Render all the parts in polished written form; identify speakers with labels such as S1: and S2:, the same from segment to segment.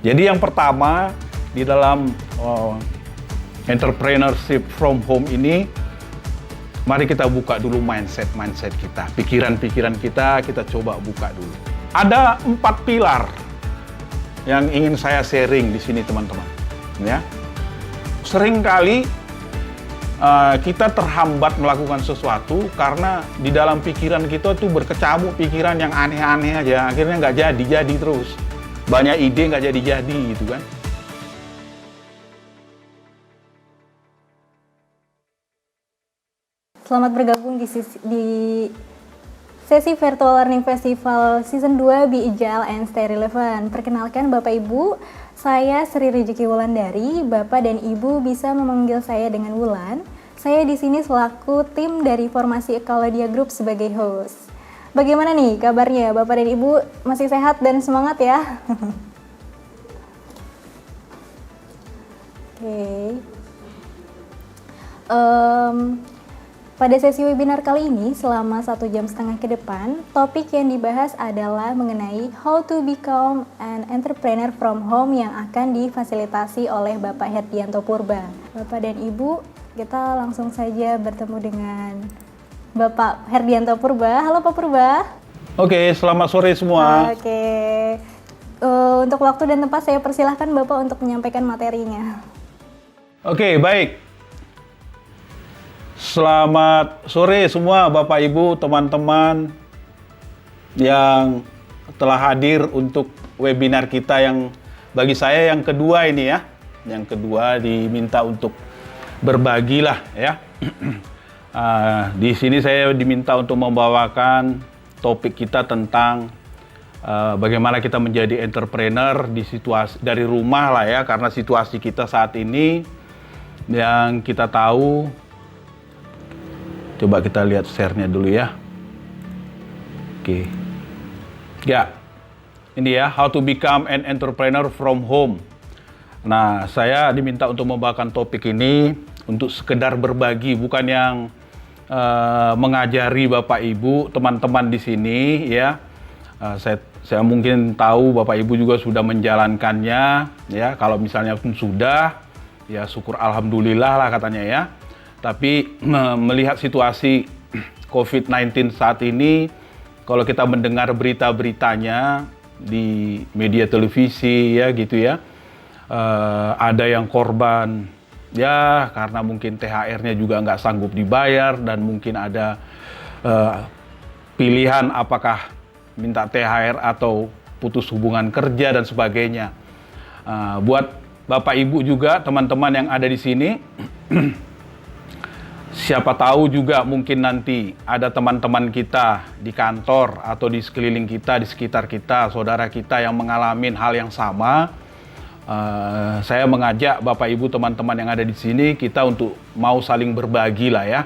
S1: Jadi yang pertama di dalam entrepreneurship from home ini, mari kita buka dulu mindset kita, pikiran kita coba buka dulu. Ada 4 pilar yang ingin saya sharing di sini teman-teman. Ya, seringkali kita terhambat melakukan sesuatu karena di dalam pikiran kita tuh berkecamuk pikiran yang aneh-aneh aja, akhirnya nggak jadi terus. Banyak ide nggak jadi gitu kan.
S2: Selamat bergabung di sesi Virtual Learning Festival Season 2 Be Agile and Stay Relevant. Perkenalkan Bapak Ibu, saya Sri Rezeki Wulandari. Bapak dan Ibu bisa memanggil saya dengan Wulan. Saya di sini selaku tim dari Formasi Ekolodia Group sebagai host. Bagaimana nih kabarnya Bapak dan Ibu? Masih sehat dan semangat ya? Oke. Pada sesi webinar kali ini, selama 1,5 jam ke depan, topik yang dibahas adalah mengenai how to become an entrepreneur from home yang akan difasilitasi oleh Bapak Herdianto Purba. Bapak dan Ibu, kita langsung saja bertemu dengan Bapak Herdianto Purba. Halo Pak Purba.
S1: Oke, selamat sore semua.
S2: Oke. Untuk waktu dan tempat saya persilahkan Bapak untuk menyampaikan materinya.
S1: Oke, baik. Selamat sore semua Bapak Ibu, teman-teman yang telah hadir untuk webinar kita yang bagi saya yang kedua ini ya. Yang kedua diminta untuk berbagi lah ya. Di sini saya diminta untuk membawakan topik kita tentang bagaimana kita menjadi entrepreneur di situasi dari rumah lah ya, karena situasi kita saat ini yang kita tahu. Coba kita lihat share-nya dulu ya. Oke. Ya, ini ya, how to become an entrepreneur from home. Nah, saya diminta untuk membawakan topik ini untuk sekedar berbagi, bukan yang mengajari Bapak Ibu, teman-teman di sini ya. Saya mungkin tahu Bapak Ibu juga sudah menjalankannya ya. Kalau misalnya pun sudah, ya syukur alhamdulillah lah katanya ya. Tapi melihat situasi COVID-19 saat ini, kalau kita mendengar berita-beritanya di media televisi ya gitu ya, ada yang korban ya karena mungkin THR-nya juga nggak sanggup dibayar, dan mungkin ada pilihan apakah minta THR atau putus hubungan kerja dan sebagainya. Buat Bapak Ibu juga, teman-teman yang ada di sini, siapa tahu juga mungkin nanti ada teman-teman kita di kantor atau di sekeliling kita, di sekitar kita, saudara kita yang mengalami hal yang sama. Saya mengajak Bapak Ibu, teman-teman yang ada di sini, kita untuk mau saling berbagi lah ya.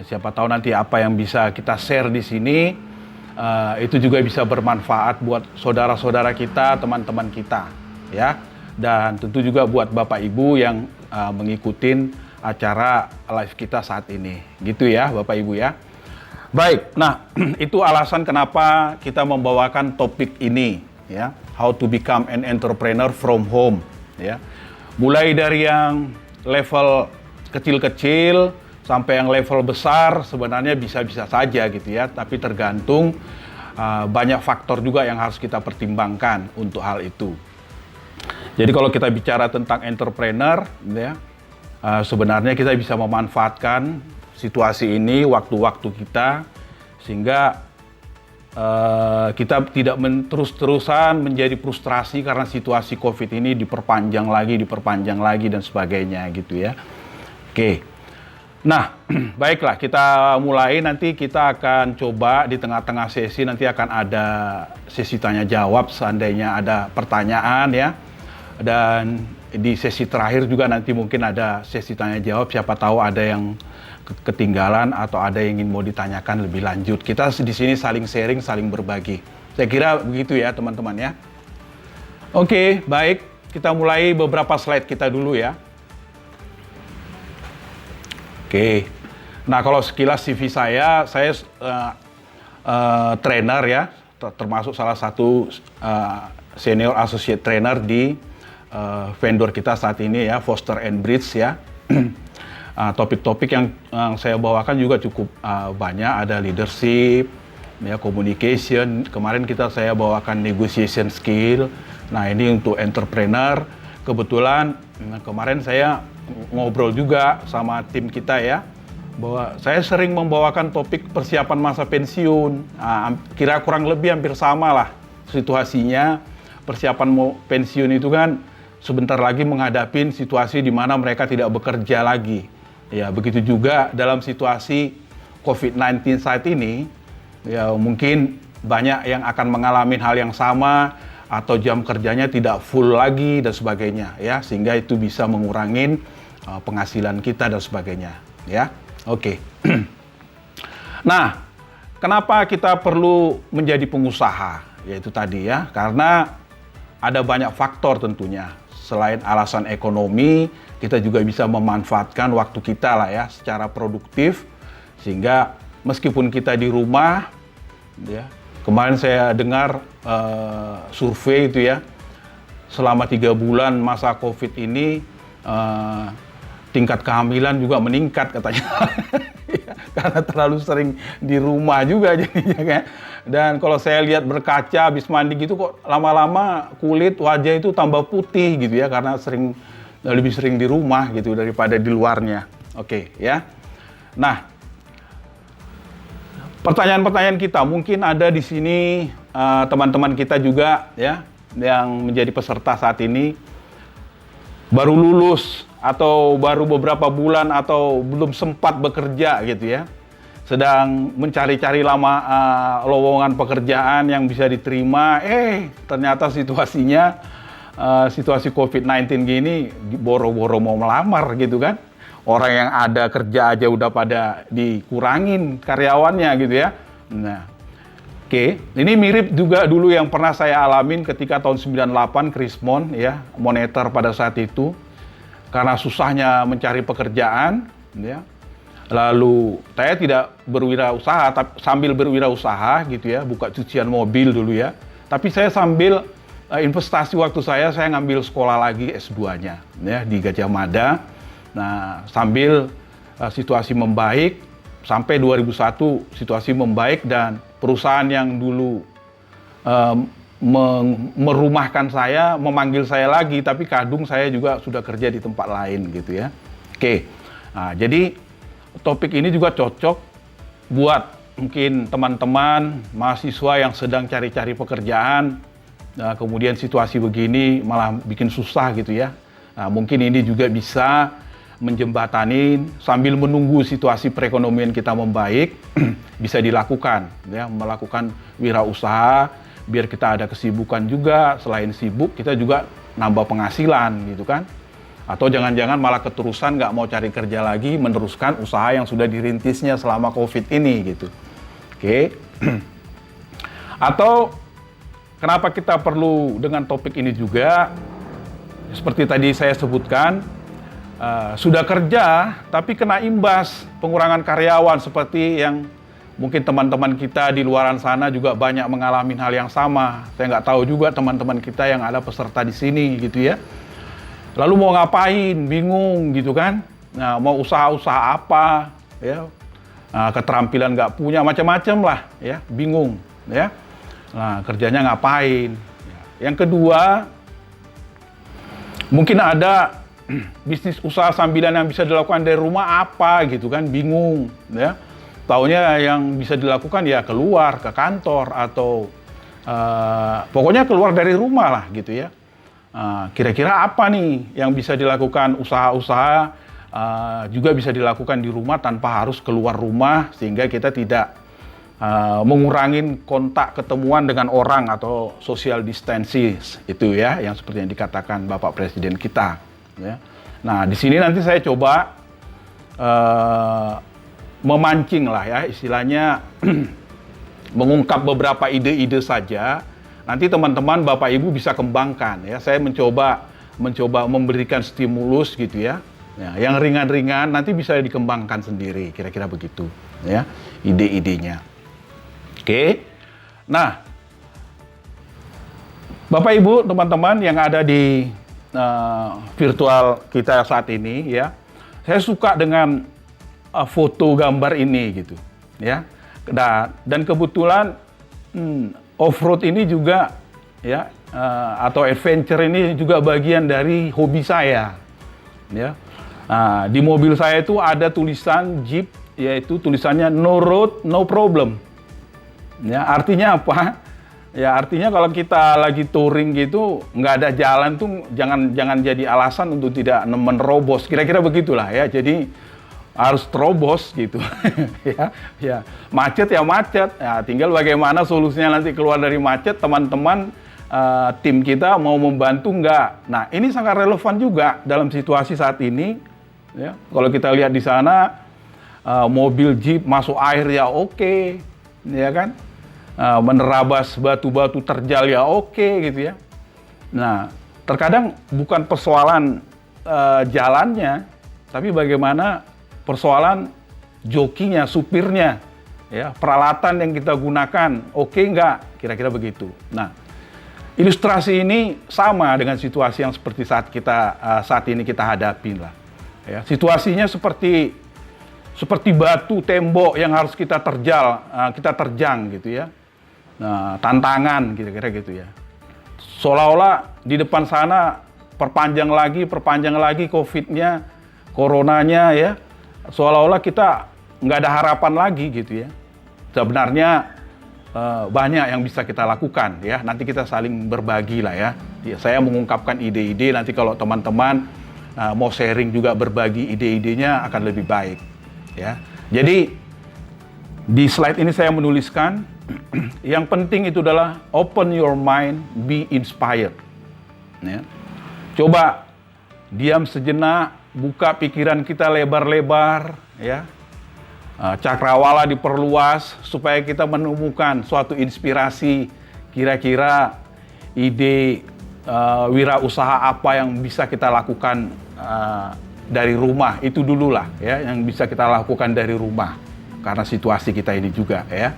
S1: Siapa tahu nanti apa yang bisa kita share di sini itu juga bisa bermanfaat buat saudara-saudara kita, teman-teman kita ya. Dan tentu juga buat Bapak Ibu yang mengikuti acara live kita saat ini, gitu ya Bapak Ibu ya. Baik, nah itu alasan kenapa kita membawakan topik ini ya, how to become an entrepreneur from home ya. Mulai dari yang level kecil-kecil sampai yang level besar sebenarnya bisa-bisa saja gitu ya, tapi tergantung banyak faktor juga yang harus kita pertimbangkan untuk hal itu. Jadi kalau kita bicara tentang entrepreneur ya, sebenarnya kita bisa memanfaatkan situasi ini, waktu-waktu kita, sehingga kita tidak terus-terusan menjadi frustrasi karena situasi COVID ini diperpanjang lagi dan sebagainya gitu ya. Oke. Nah, baiklah, kita mulai. Nanti kita akan coba di tengah-tengah sesi nanti akan ada sesi tanya jawab seandainya ada pertanyaan ya. Dan di sesi terakhir juga nanti mungkin ada sesi tanya jawab, siapa tahu ada yang ketinggalan atau ada yang ingin mau ditanyakan lebih lanjut. Kita di sini saling sharing, saling berbagi. Saya kira begitu ya teman-teman ya. Oke, baik. Kita mulai beberapa slide kita dulu ya. Oke. Nah, kalau sekilas CV saya trainer ya, termasuk salah satu senior associate trainer di vendor kita saat ini ya, Foster and Bridge ya. Topik-topik yang saya bawakan juga cukup banyak, ada leadership, ya, communication. Kemarin saya bawakan negotiation skill. Nah, ini untuk entrepreneur. Kebetulan kemarin saya ngobrol juga sama tim kita ya, bahwa saya sering membawakan topik persiapan masa pensiun. Kira kurang lebih hampir sama lah situasinya. Persiapan mau pensiun itu kan sebentar lagi menghadapi situasi di mana mereka tidak bekerja lagi. Ya, begitu juga dalam situasi COVID-19 saat ini, ya mungkin banyak yang akan mengalami hal yang sama atau jam kerjanya tidak full lagi dan sebagainya ya, sehingga itu bisa mengurangi penghasilan kita dan sebagainya ya. Oke. Nah, kenapa kita perlu menjadi pengusaha? Yaitu tadi ya, karena ada banyak faktor tentunya. Selain alasan ekonomi, kita juga bisa memanfaatkan waktu kita lah ya secara produktif, sehingga meskipun kita di rumah ya, kemarin saya dengar survei itu ya, selama 3 bulan masa COVID ini tingkat kehamilan juga meningkat katanya. Karena terlalu sering di rumah juga jadinya kan. Dan kalau saya lihat berkaca habis mandi gitu, kok lama-lama kulit wajah itu tambah putih gitu ya, karena lebih sering di rumah gitu daripada di luarnya. Oke ya. Nah, pertanyaan-pertanyaan kita mungkin ada di sini, teman-teman kita juga ya yang menjadi peserta saat ini baru lulus atau baru beberapa bulan atau belum sempat bekerja gitu ya, sedang mencari-cari lowongan pekerjaan yang bisa diterima, ternyata situasinya situasi COVID-19 gini, boro-boro mau melamar gitu kan. Orang yang ada kerja aja udah pada dikurangin karyawannya gitu ya. Nah, oke. Ini mirip juga dulu yang pernah saya alamin ketika tahun 98 Krismon ya, moneter pada saat itu. Karena susahnya mencari pekerjaan ya. Lalu saya tidak berwirausaha, tapi sambil berwirausaha gitu ya, buka cucian mobil dulu ya. Tapi saya sambil investasi waktu saya ngambil sekolah lagi S2-nya ya di Gajah Mada. Nah, sambil situasi membaik sampai 2001 situasi membaik dan perusahaan yang dulu merumahkan saya memanggil saya lagi, tapi kadung saya juga sudah kerja di tempat lain gitu ya. Oke. Nah, jadi topik ini juga cocok buat mungkin teman-teman mahasiswa yang sedang cari-cari pekerjaan. Nah, kemudian situasi begini malah bikin susah gitu ya. Nah, mungkin ini juga bisa menjembatani sambil menunggu situasi perekonomian kita membaik, bisa dilakukan ya, melakukan wirausaha biar kita ada kesibukan juga. Selain sibuk kita juga nambah penghasilan gitu kan. Atau jangan-jangan malah keterusan nggak mau cari kerja lagi, meneruskan usaha yang sudah dirintisnya selama COVID ini gitu. Oke. Atau kenapa kita perlu dengan topik ini juga, seperti tadi saya sebutkan, sudah kerja tapi kena imbas pengurangan karyawan, seperti yang mungkin teman-teman kita di luaran sana juga banyak mengalami hal yang sama. Saya nggak tahu juga teman-teman kita yang ada peserta di sini gitu ya. Lalu mau ngapain, bingung gitu kan. Nah, mau usaha-usaha apa ya, keterampilan nggak punya, macam-macam lah ya, bingung ya. Nah, kerjanya ngapain. Yang kedua, mungkin ada bisnis usaha sambilan yang bisa dilakukan dari rumah apa gitu kan, bingung ya. Taunya yang bisa dilakukan ya keluar ke kantor atau pokoknya keluar dari rumah lah gitu ya. Kira-kira apa nih yang bisa dilakukan, usaha-usaha juga bisa dilakukan di rumah tanpa harus keluar rumah, sehingga kita tidak mengurangi kontak ketemuan dengan orang atau social distancing itu ya, yang seperti yang dikatakan Bapak Presiden kita ya. Nah, di sini nanti saya coba memancing lah ya, istilahnya mengungkap beberapa ide-ide saja. Nanti teman-teman Bapak Ibu bisa kembangkan ya. Saya mencoba memberikan stimulus gitu ya. Ya, yang ringan-ringan nanti bisa dikembangkan sendiri, kira-kira begitu ya ide-idenya. Oke. Nah, Bapak Ibu, teman-teman yang ada di virtual kita saat ini ya, saya suka dengan foto gambar ini gitu ya. Dan kebetulan off-road ini juga ya, atau adventure ini juga bagian dari hobi saya ya. Di mobil saya itu ada tulisan Jeep, yaitu tulisannya no road no problem ya. Artinya apa ya? Artinya kalau kita lagi touring gitu nggak ada jalan tuh jangan jadi alasan untuk tidak menerobos, kira-kira begitulah ya. Jadi harus terobos gitu ya, macet ya macet ya, tinggal bagaimana solusinya nanti keluar dari macet. Teman-teman tim kita mau membantu nggak? Nah, ini sangat relevan juga dalam situasi saat ini ya. Kalau kita lihat di sana mobil Jeep masuk air ya oke, ya kan, menerabas batu-batu terjal ya oke gitu ya. Nah, terkadang bukan persoalan jalannya, tapi bagaimana persoalan jokinya, supirnya, ya, peralatan yang kita gunakan, oke nggak? Kira-kira begitu. Nah, ilustrasi ini sama dengan situasi yang seperti saat ini kita hadapin lah. Ya, situasinya seperti batu tembok yang harus kita terjang gitu ya. Nah, tantangan kira-kira gitu ya. Seolah-olah di depan sana perpanjang lagi COVID-nya, coronanya ya. Seolah-olah kita nggak ada harapan lagi gitu ya. Sebenarnya banyak yang bisa kita lakukan ya. Nanti kita saling berbagi lah ya. Saya mengungkapkan ide-ide, nanti kalau teman-teman mau sharing juga berbagi ide-idenya akan lebih baik ya. Jadi di slide ini saya menuliskan yang penting itu adalah open your mind, be inspired ya. Coba diam sejenak, buka pikiran kita lebar-lebar ya. Cakrawala diperluas supaya kita menemukan suatu inspirasi, kira-kira ide wirausaha apa yang bisa kita lakukan dari rumah. Itu dulu lah ya, yang bisa kita lakukan dari rumah karena situasi kita ini juga ya.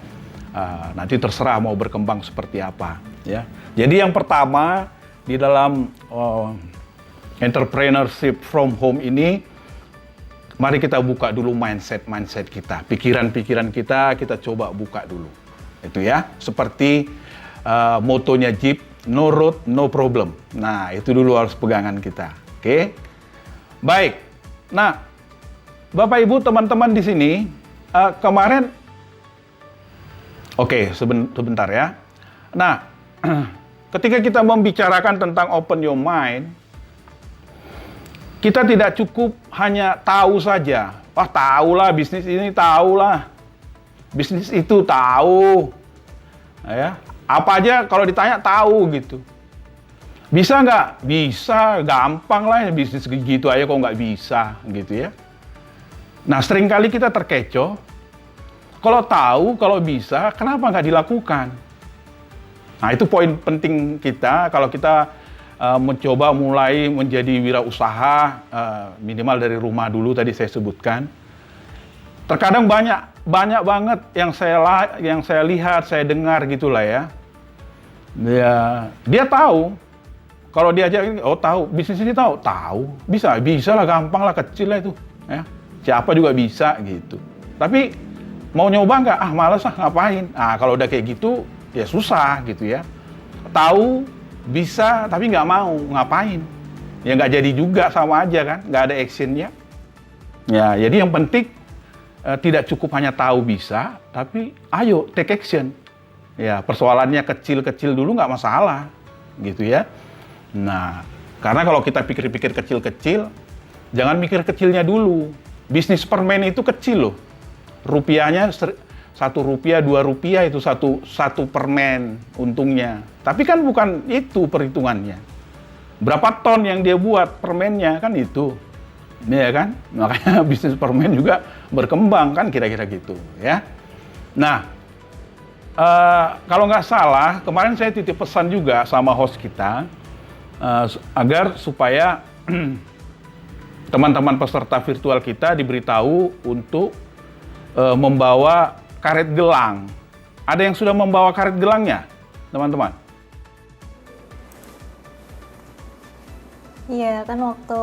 S1: Nanti terserah mau berkembang seperti apa ya. Jadi yang pertama di dalam entrepreneurship from home ini, mari kita buka dulu mindset kita, pikiran kita coba buka dulu. Itu ya, seperti motonya Jeep, no road, no problem. Nah, itu dulu harus pegangan kita. Oke? Baik. Nah, Bapak Ibu, teman-teman di sini, kemarin, oke, sebentar ya. Nah, ketika kita membicarakan tentang open your mind, kita tidak cukup hanya tahu saja. Wah, tahulah bisnis ini, tahulah bisnis itu, tahu. Ya, apa aja kalau ditanya tahu gitu. Bisa nggak? Bisa, gampang lah ya, bisnis gitu aja kok nggak bisa gitu ya. Nah, seringkali kita terkecoh. Kalau tahu, kalau bisa, kenapa nggak dilakukan? Nah, itu poin penting kita kalau kita mencoba mulai menjadi wirausaha, minimal dari rumah dulu tadi saya sebutkan. Terkadang banyak banget yang saya lihat, saya dengar gitulah ya. Dia tahu, kalau diajak, oh tahu, bisnis ini tahu, bisa lah, gampang lah, kecil lah itu, ya. Siapa juga bisa gitu. Tapi mau nyoba nggak? Malas ngapain? Kalau udah kayak gitu, ya susah gitu ya. Tahu, bisa, tapi nggak mau, ngapain? Ya nggak jadi juga, sama aja kan, nggak ada actionnya. Ya, jadi yang penting tidak cukup hanya tahu bisa, tapi ayo take action. Ya, persoalannya kecil-kecil dulu nggak masalah, gitu ya. Nah, karena kalau kita pikir-pikir kecil-kecil, jangan mikir kecilnya dulu. Bisnis permen itu kecil loh, rupiahnya Rp1, Rp2 itu satu permen untungnya. Tapi kan bukan itu perhitungannya. Berapa ton yang dia buat permennya kan itu. Ya kan? Makanya bisnis permen juga berkembang kan kira-kira gitu ya. Nah, kalau nggak salah kemarin saya titip pesan juga sama host kita agar supaya teman-teman peserta virtual kita diberitahu untuk membawa karet gelang. Ada yang sudah membawa karet gelangnya, teman-teman?
S2: Iya, kan waktu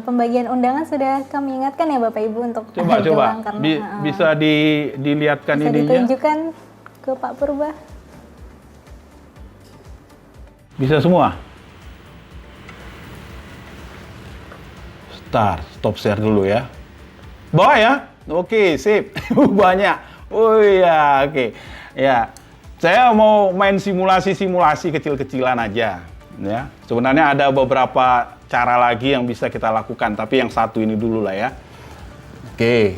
S2: pembagian undangan sudah kami ingatkan ya Bapak Ibu untuk
S1: Coba
S2: gelang karena
S1: bisa dilihatkan
S2: bisa
S1: ininya.
S2: ditunjukkan ke Pak Purba.
S1: Bisa semua. Stop share dulu ya. Bawa ya. Oke, sip. Banyak. Oh iya, oke. Ya. Saya mau main simulasi-simulasi kecil-kecilan aja. Ya, sebenarnya ada beberapa cara lagi yang bisa kita lakukan, tapi yang satu ini dulu lah ya. Oke,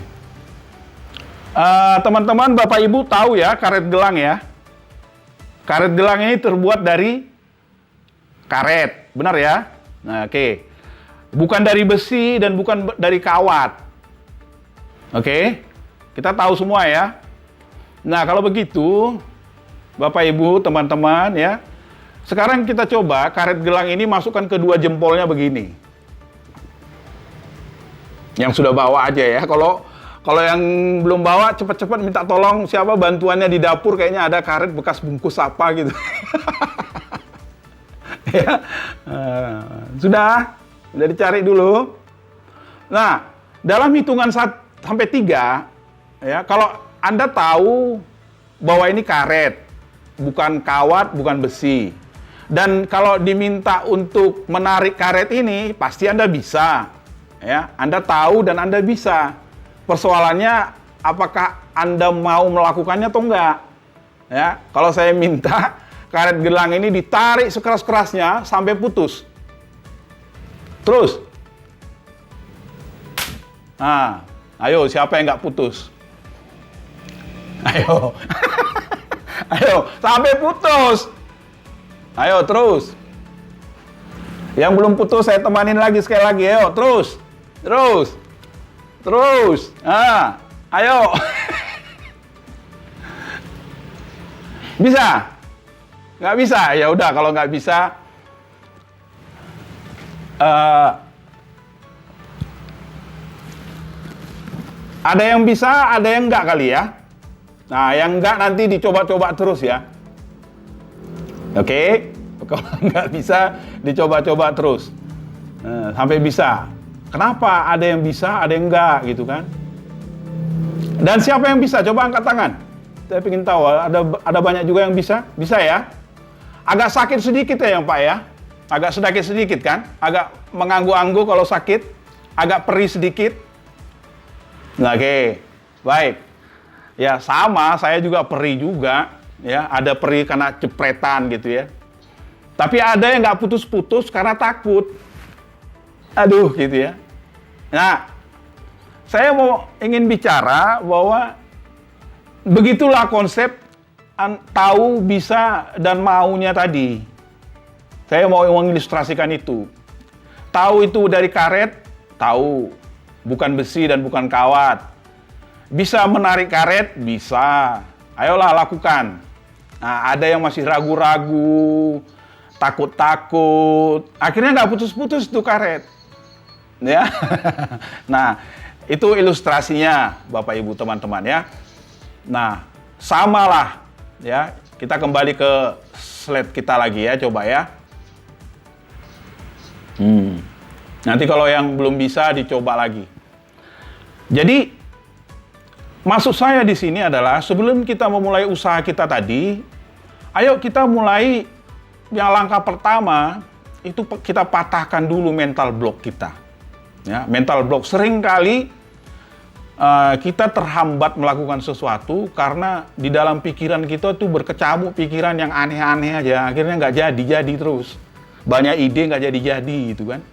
S1: teman-teman, Bapak Ibu tahu ya karet gelang ya. Karet gelang ini terbuat dari karet, benar ya? Nah, oke, bukan dari besi dan bukan dari kawat. Oke, kita tahu semua ya. Nah, kalau begitu, Bapak Ibu, teman-teman ya. Sekarang kita coba karet gelang ini masukkan kedua jempolnya begini. Yang sudah bawa aja ya. Kalau yang belum bawa cepat-cepat minta tolong siapa bantuannya di dapur, kayaknya ada karet bekas bungkus apa gitu. Ya. Sudah dicari dulu. Nah, dalam hitungan 1 sampai 3 ya, kalau Anda tahu bahwa ini karet, bukan kawat, bukan besi. Dan kalau diminta untuk menarik karet ini, pasti Anda bisa. Ya, Anda tahu dan Anda bisa. Persoalannya, apakah Anda mau melakukannya atau enggak? Ya, kalau saya minta karet gelang ini ditarik sekeras-kerasnya sampai putus. Terus. Nah, ayo siapa yang nggak putus? Ayo. Ayo, sampai putus. Ayo, terus. Yang belum putus saya temanin lagi sekali lagi. Ayo, terus. Terus. Terus. Ah, ayo. Bisa? Nggak bisa? Ya udah, kalau nggak bisa, ada yang bisa, ada yang enggak kali ya. Nah, yang enggak nanti dicoba-coba terus ya. Oke? Kalau nggak bisa, dicoba-coba terus. Sampai bisa. Kenapa? Ada yang bisa, ada yang enggak gitu kan. Dan siapa yang bisa? Coba angkat tangan. Saya ingin tahu, ada banyak juga yang bisa? Bisa ya? Agak sakit sedikit ya Pak ya? Agak sedikit kan? Agak mengganggu-anggu kalau sakit. Agak perih sedikit. Nah, oke. Baik. Ya, sama, saya juga perih juga. Ya, ada perih karena cepretan gitu ya. Tapi ada yang nggak putus-putus karena takut. Aduh, gitu ya. Nah, saya ingin bicara bahwa begitulah konsep tahu, bisa, dan maunya tadi. Saya mau mengilustrasikan itu. Tahu itu dari karet, tahu. Bukan besi dan bukan kawat. Bisa menarik karet, bisa. Ayolah lakukan. Nah, ada yang masih ragu-ragu, takut-takut. Akhirnya nggak putus-putus tuh karet. Ya. Nah, itu ilustrasinya Bapak Ibu teman-teman ya. Nah, samalah ya. Kita kembali ke slide kita lagi ya, coba ya. Nanti kalau yang belum bisa dicoba lagi. Jadi maksud saya di sini adalah sebelum kita memulai usaha kita tadi, ayo kita mulai yang langkah pertama itu kita patahkan dulu mental block kita. Ya, mental block sering kali kita terhambat melakukan sesuatu karena di dalam pikiran kita tuh berkecamuk pikiran yang aneh-aneh aja, akhirnya nggak jadi terus. Banyak ide nggak jadi gitu kan.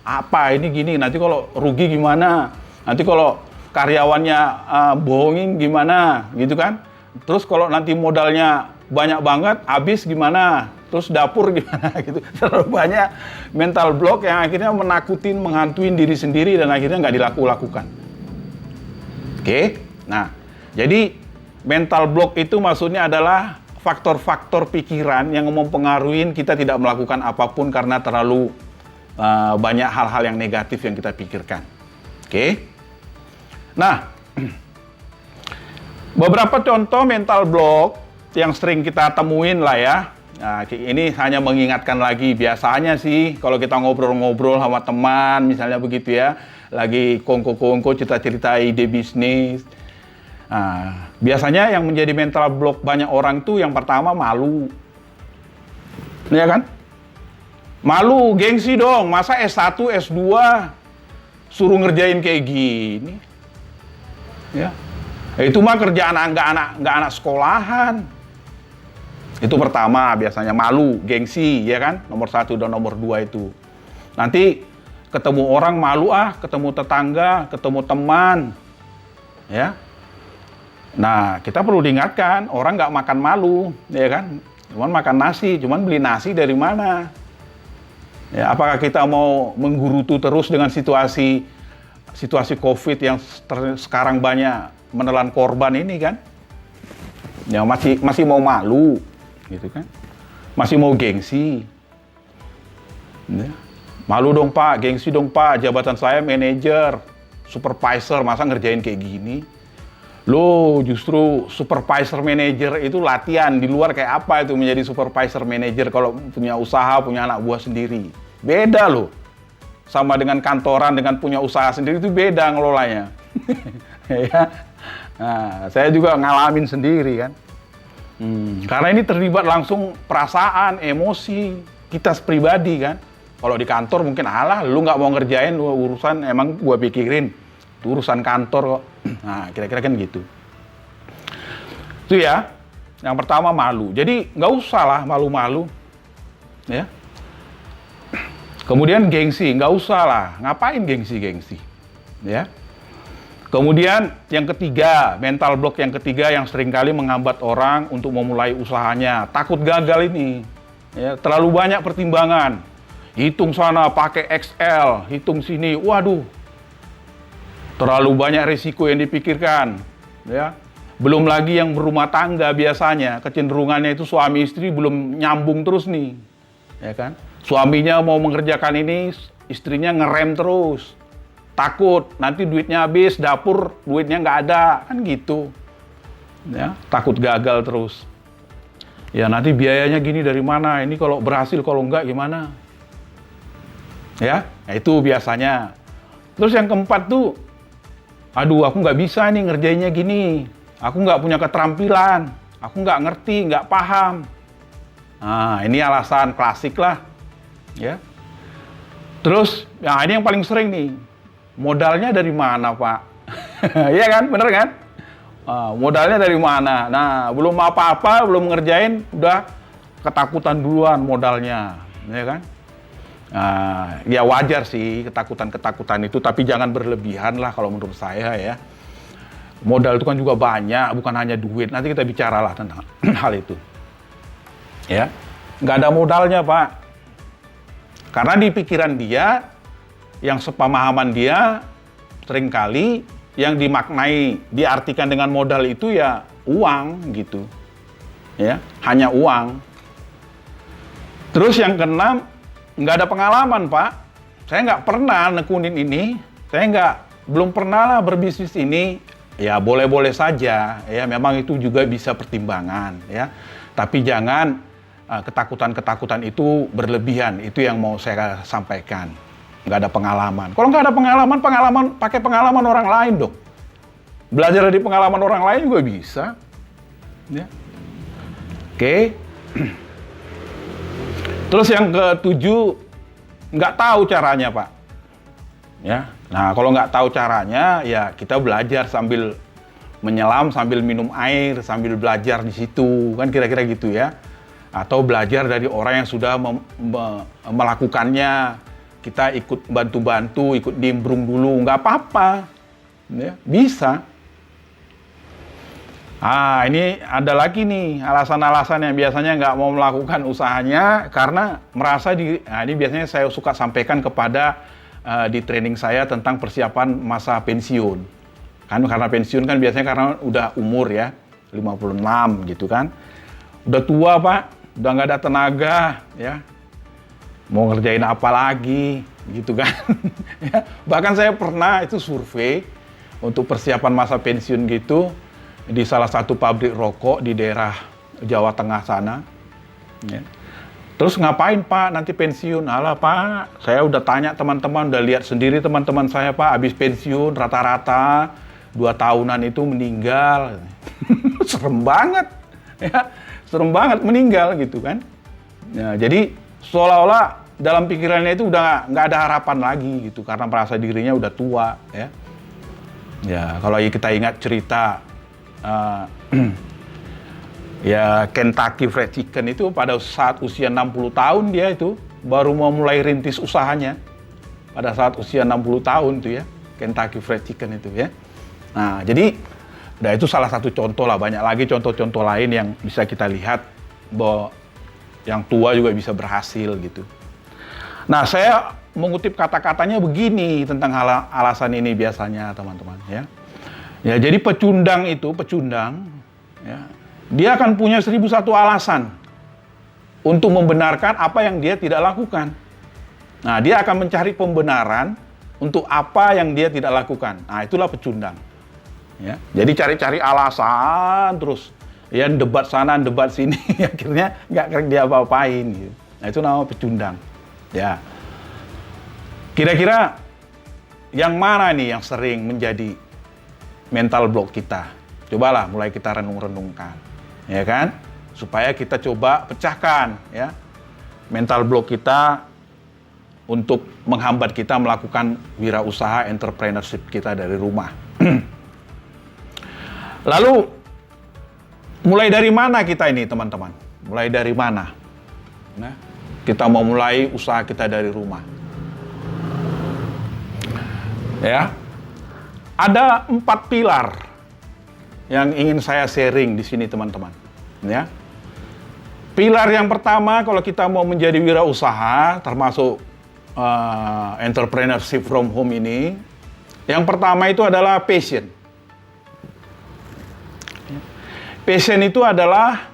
S1: Apa ini gini, nanti kalau rugi gimana? Nanti kalau karyawannya bohongin gimana gitu kan? Terus kalau nanti modalnya banyak banget, habis gimana? Terus dapur gimana gitu. Terlalu banyak mental block yang akhirnya menakutin, menghantuin diri sendiri dan akhirnya nggak dilakukan. Oke? Nah, jadi mental block itu maksudnya adalah faktor-faktor pikiran yang mempengaruhi kita tidak melakukan apapun karena terlalu banyak hal-hal yang negatif yang kita pikirkan. Oke? Nah, beberapa contoh mental block yang sering kita temuin lah ya. Nah, ini hanya mengingatkan lagi, biasanya sih kalau kita ngobrol-ngobrol sama teman, misalnya begitu ya, lagi kongko-kongko cerita-cerita ide bisnis. Nah, biasanya yang menjadi mental block banyak orang tuh yang pertama malu. Ya kan? Malu, gengsi dong, masa S1, S2 suruh ngerjain kayak gini. Ya. Itu mah kerjaan nggak anak sekolahan. Itu pertama, biasanya malu, gengsi, ya kan? Nomor 1 dan nomor 2 itu. Nanti ketemu orang malu ketemu tetangga, ketemu teman. Ya. Nah, kita perlu diingatkan, orang nggak makan malu, ya kan? Cuman makan nasi, cuman beli nasi dari mana? Ya, apakah kita mau menggerutu terus dengan situasi COVID yang sekarang banyak menelan korban ini kan? Ya, masih mau malu. Gitu kan, masih mau gengsi, ya. Malu dong Pak, gengsi dong Pak, jabatan saya manajer, supervisor, masa ngerjain kayak gini? Loh, justru supervisor manajer itu latihan di luar kayak apa itu menjadi supervisor manajer kalau punya usaha, punya anak buah sendiri. Beda loh, sama dengan kantoran, dengan punya usaha sendiri itu beda ngelolanya. Ya. Nah, saya juga ngalamin sendiri kan. Karena ini terlibat langsung perasaan, emosi kita pribadi kan. Kalau di kantor mungkin lu nggak mau ngerjain, lu urusan emang gua pikirin, itu urusan kantor kok. Nah, kira-kira kan gitu. Itu ya, yang pertama malu. Jadi nggak usah lah malu-malu, ya. Kemudian gengsi, nggak usah lah. Ngapain gengsi, ya. Kemudian yang ketiga, mental block yang ketiga yang seringkali menghambat orang untuk memulai usahanya. Takut gagal ini. Ya, terlalu banyak pertimbangan. Hitung sana pakai Excel, hitung sini. Waduh. Terlalu banyak risiko yang dipikirkan. Ya. Belum lagi yang berumah tangga biasanya, kecenderungannya itu suami istri belum nyambung terus nih. Ya kan? Suaminya mau mengerjakan ini, istrinya ngerem terus. Takut nanti duitnya habis, dapur duitnya nggak ada, kan gitu. Ya, takut gagal terus. Ya nanti biayanya gini dari mana? Ini kalau berhasil, kalau enggak gimana? Ya, itu biasanya. Terus yang keempat tuh, aduh aku nggak bisa nih ngerjainnya gini. Aku nggak punya keterampilan, aku nggak ngerti, nggak paham. Nah, ini alasan klasik lah. Ya. Terus, ya ini yang paling sering nih. Modalnya dari mana, Pak? Iya kan? Bener kan? Modalnya dari mana? Nah, belum apa-apa, belum ngerjain, udah ketakutan duluan modalnya. Ya kan? Ya wajar sih ketakutan-ketakutan itu, tapi jangan berlebihan lah kalau menurut saya ya. Modal itu kan juga banyak, bukan hanya duit. Nanti kita bicaralah tentang hal itu. Ya, nggak ada modalnya, Pak. Karena di pikiran dia, yang sepemahaman dia, seringkali yang dimaknai, diartikan dengan modal itu ya uang gitu. Ya, hanya uang. Terus yang keenam, nggak ada pengalaman, Pak. Saya nggak pernah nekunin ini, belum pernah lah berbisnis ini. Ya boleh-boleh saja, ya memang itu juga bisa pertimbangan, ya. Tapi jangan ketakutan-ketakutan itu berlebihan. Itu yang mau saya sampaikan. Nggak ada pengalaman. Kalau nggak ada pengalaman, pakai pengalaman orang lain dong. Belajar dari pengalaman orang lain juga bisa. Ya. Oke. Terus yang ketujuh, nggak tahu caranya, Pak. Ya. Nah, kalau nggak tahu caranya, ya kita belajar sambil menyelam, sambil minum air, sambil belajar di situ. Kan kira-kira gitu ya. Atau belajar dari orang yang sudah melakukannya. Kita ikut bantu-bantu, ikut nimbrung dulu, nggak apa-apa, ya, bisa. Ini ada lagi nih alasan-alasan yang biasanya nggak mau melakukan usahanya karena merasa ini biasanya saya suka sampaikan kepada di training saya tentang persiapan masa pensiun. Kan karena pensiun kan biasanya karena udah umur ya, 56 gitu kan. Udah tua, Pak, udah nggak ada tenaga, ya. Mau ngerjain apa lagi, gitu kan. Ya, bahkan saya pernah itu survei untuk persiapan masa pensiun gitu di salah satu pabrik rokok di daerah Jawa Tengah sana. Ya. Terus ngapain Pak nanti pensiun? Alah Pak, saya udah tanya teman-teman, udah lihat sendiri teman-teman saya Pak, habis pensiun rata-rata 2 tahunan itu meninggal. Serem banget, ya, serem banget meninggal gitu kan. Ya, jadi seolah-olah dalam pikirannya itu udah nggak ada harapan lagi gitu, karena merasa dirinya udah tua, ya. Ya, kalau kita ingat cerita ya Kentucky Fried Chicken itu pada saat usia 60 tahun dia itu baru mau mulai rintis usahanya. Pada saat usia 60 tahun tuh ya, Kentucky Fried Chicken itu ya. Nah, jadi itu salah satu contoh lah, banyak lagi contoh-contoh lain yang bisa kita lihat bahwa yang tua juga bisa berhasil gitu. Nah, saya mengutip kata-katanya begini tentang alasan ini biasanya teman-teman ya. Ya, jadi pecundang ya, dia akan punya 1001 alasan untuk membenarkan apa yang dia tidak lakukan. Nah, dia akan mencari pembenaran untuk apa yang dia tidak lakukan. Nah, itulah pecundang. Ya, jadi cari-cari alasan terus. Ya, debat sana, debat sini, akhirnya nggak dia apa-apain. Gitu. Nah, itu nama pecundang. Ya, kira-kira yang mana nih yang sering menjadi mental block kita? Cobalah mulai kita renung-renungkan. Ya kan, supaya kita coba pecahkan ya mental block kita untuk menghambat kita melakukan wirausaha entrepreneurship kita dari rumah. Lalu mulai dari mana kita ini teman-teman? Mulai dari mana? Nah, kita mau mulai usaha kita dari rumah. Ya, ada 4 pilar yang ingin saya sharing di sini teman-teman. Ya, pilar yang pertama kalau kita mau menjadi wirausaha, termasuk entrepreneurship from home ini, yang pertama itu adalah passion. Passion itu adalah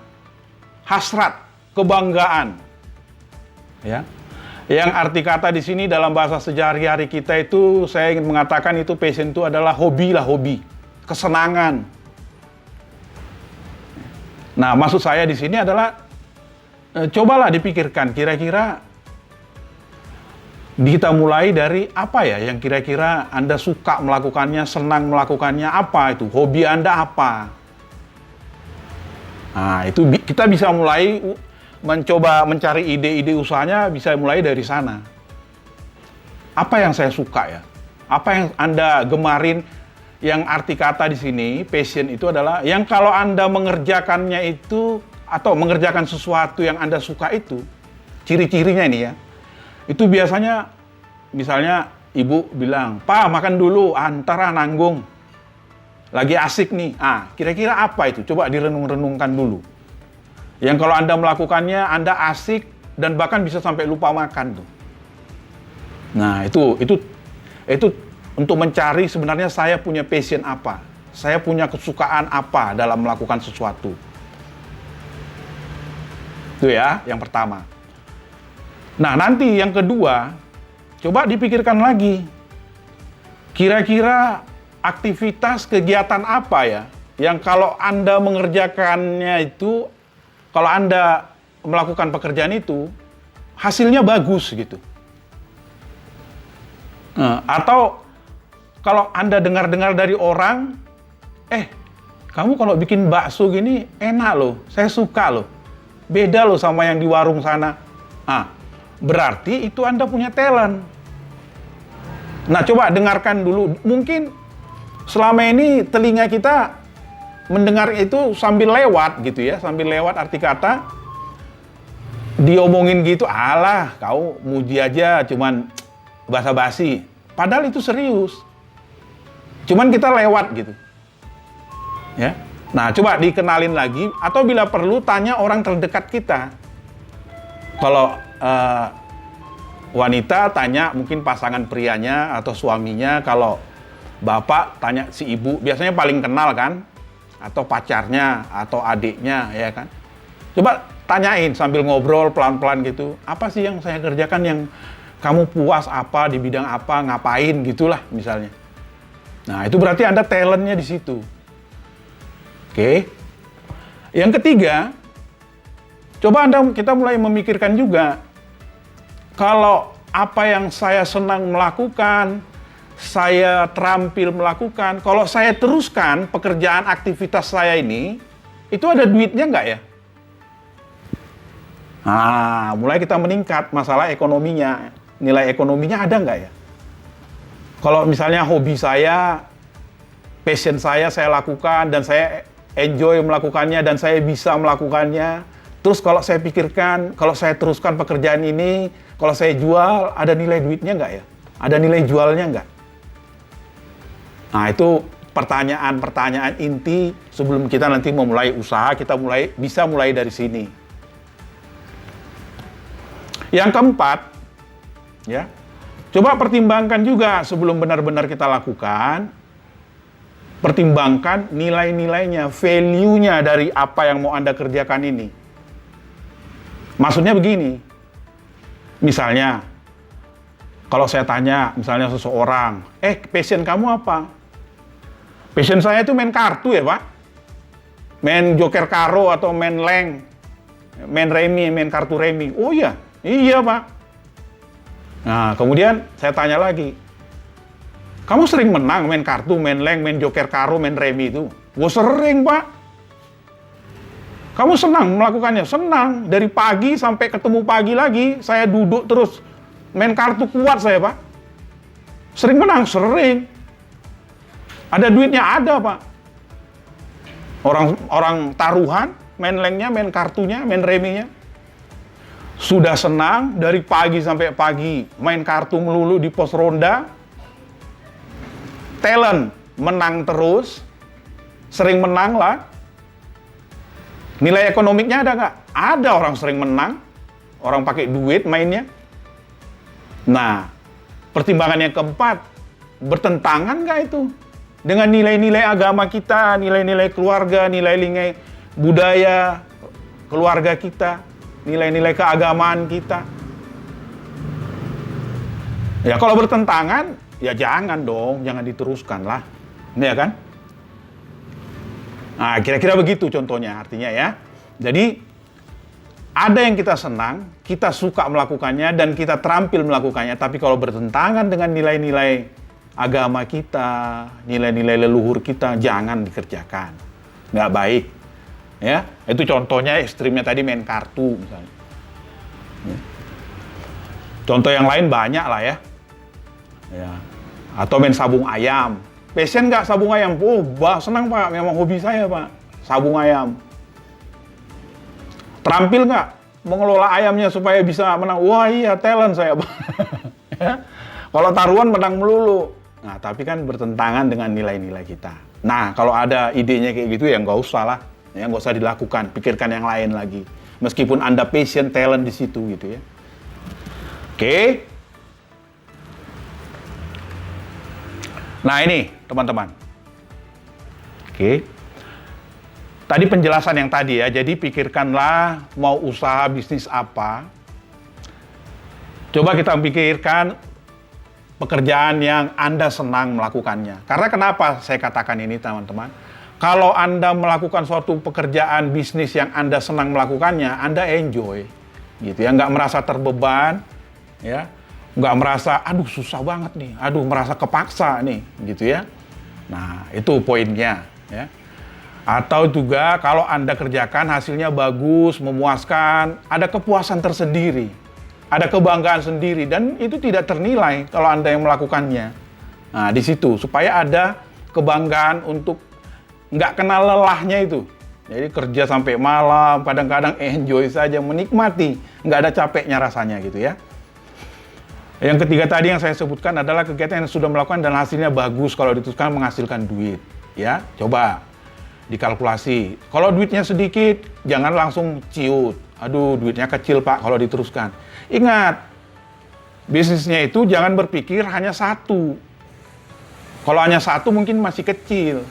S1: hasrat, kebanggaan. Ya, yang arti kata di sini dalam bahasa sehari-hari kita itu, saya ingin mengatakan itu passion itu adalah hobi, kesenangan. Nah, maksud saya di sini adalah cobalah dipikirkan kira-kira kita mulai dari apa ya yang kira-kira Anda suka melakukannya, senang melakukannya, apa itu? Hobi Anda apa? Nah, itu kita bisa mulai mencoba mencari ide-ide usahanya, bisa mulai dari sana. Apa yang saya suka ya? Apa yang Anda gemarin? Yang arti kata di sini, passion itu adalah yang kalau Anda mengerjakannya itu, atau mengerjakan sesuatu yang Anda suka itu, ciri-cirinya ini ya, itu biasanya, misalnya ibu bilang, "Pak, makan dulu, antara nanggung. Lagi asik nih." Ah, kira-kira apa itu? Coba direnung-renungkan dulu. Yang kalau Anda melakukannya, Anda asik, dan bahkan bisa sampai lupa makan tuh. Nah, itu untuk mencari sebenarnya saya punya passion apa, saya punya kesukaan apa dalam melakukan sesuatu. Itu ya, yang pertama. Nah, nanti yang kedua, coba dipikirkan lagi. Kira-kira aktivitas kegiatan apa ya, yang kalau Anda mengerjakannya itu, kalau Anda melakukan pekerjaan itu, hasilnya bagus gitu. Atau kalau Anda dengar-dengar dari orang, kamu kalau bikin bakso gini enak loh, saya suka loh. Beda loh sama yang di warung sana. Ah, berarti itu Anda punya talent. Nah, coba dengarkan dulu. Mungkin selama ini telinga kita mendengar itu sambil lewat gitu ya, sambil lewat arti kata. Diomongin gitu, alah, kau muji aja cuman basa-basi. Padahal itu serius. Cuman kita lewat gitu. Ya. Nah, coba dikenalin lagi atau bila perlu tanya orang terdekat kita. Kalau wanita tanya mungkin pasangan prianya atau suaminya, kalau bapak tanya si ibu, biasanya paling kenal kan, atau pacarnya atau adiknya ya kan. Coba tanyain sambil ngobrol pelan-pelan gitu, apa sih yang saya kerjakan yang kamu puas, apa di bidang apa, ngapain gitulah misalnya. Nah, itu berarti Anda talentnya di situ. Oke. Yang ketiga, Coba kita mulai memikirkan juga, kalau apa yang saya senang melakukan, saya terampil melakukan, kalau saya teruskan pekerjaan aktivitas saya ini, itu ada duitnya nggak ya? Nah, mulai kita meningkat masalah ekonominya, nilai ekonominya ada nggak ya? Kalau misalnya hobi saya, passion saya lakukan, dan saya enjoy melakukannya, dan saya bisa melakukannya, terus kalau saya pikirkan, kalau saya teruskan pekerjaan ini, kalau saya jual, ada nilai duitnya nggak ya? Ada nilai jualnya nggak? Nah, itu pertanyaan-pertanyaan inti sebelum kita nanti memulai usaha, kita bisa mulai dari sini. Yang keempat, ya, coba pertimbangkan juga sebelum benar-benar kita lakukan, pertimbangkan nilai-nilainya, value-nya dari apa yang mau Anda kerjakan ini. Maksudnya begini, misalnya, kalau saya tanya, misalnya seseorang, passion kamu apa? Passion saya itu main kartu ya Pak. Main joker karo atau main leng, main remi, main kartu remi. Oh iya, iya Pak. Nah, kemudian saya tanya lagi, kamu sering menang main kartu, main leng, main joker karo, main remi itu? Wah sering Pak. Kamu senang melakukannya? Senang. Dari pagi sampai ketemu pagi lagi, saya duduk terus. Main kartu kuat saya Pak. Sering menang? Sering. Ada duitnya? Ada Pak. Orang taruhan, main lengnya, main kartunya, main reminya. Sudah senang, dari pagi sampai pagi, main kartu melulu di pos ronda. Talent, menang terus. Sering menang lah. Nilai ekonomiknya ada nggak? Ada, orang sering menang. Orang pakai duit mainnya. Nah, pertimbangan yang keempat, bertentangan nggak itu dengan nilai-nilai agama kita, nilai-nilai keluarga, nilai-nilai budaya keluarga kita, nilai-nilai keagamaan kita? Ya kalau bertentangan, ya jangan dong, jangan diteruskan lah. Ya kan? Nah, kira-kira begitu contohnya, artinya ya. Jadi, ada yang kita senang, kita suka melakukannya, dan kita terampil melakukannya. Tapi kalau bertentangan dengan nilai-nilai agama kita, nilai-nilai leluhur kita, jangan dikerjakan. Nggak baik. Ya, itu contohnya ekstrimnya tadi main kartu misalnya. Ya. Contoh yang lain banyak lah ya. Ya. Atau main sabung ayam. Passion nggak sabung ayam? Oh, senang Pak, memang hobi saya Pak, sabung ayam. Terampil nggak mengelola ayamnya supaya bisa menang? Wah iya, talent saya Pak. Ya. Kalau taruhan menang melulu. Nah, tapi kan bertentangan dengan nilai-nilai kita. Nah, kalau ada idenya kayak gitu ya nggak usah lah. Ya, nggak usah dilakukan, pikirkan yang lain lagi. Meskipun Anda passion, talent di situ gitu ya. Oke. Nah ini teman-teman. Oke. Tadi penjelasan yang tadi ya, jadi pikirkanlah mau usaha bisnis apa. Coba kita pikirkan pekerjaan yang Anda senang melakukannya. Karena kenapa saya katakan ini teman-teman? Kalau Anda melakukan suatu pekerjaan bisnis yang Anda senang melakukannya, Anda enjoy. Gitu ya, nggak merasa terbeban, ya. Nggak merasa, aduh susah banget nih, aduh merasa kepaksa nih, gitu ya. Nah, itu poinnya, ya. Atau juga kalau Anda kerjakan hasilnya bagus, memuaskan, ada kepuasan tersendiri, ada kebanggaan sendiri, dan itu tidak ternilai kalau Anda yang melakukannya. Nah, di situ, supaya ada kebanggaan untuk nggak kenal lelahnya itu. Jadi kerja sampai malam, kadang-kadang enjoy saja, menikmati, nggak ada capeknya rasanya gitu ya. Yang ketiga tadi yang saya sebutkan adalah kegiatan yang sudah melakukan dan hasilnya bagus kalau diteruskan menghasilkan duit. Ya, coba dikalkulasi. Kalau duitnya sedikit, jangan langsung ciut. Aduh, duitnya kecil Pak kalau diteruskan. Ingat, bisnisnya itu jangan berpikir hanya satu. Kalau hanya satu mungkin masih kecil.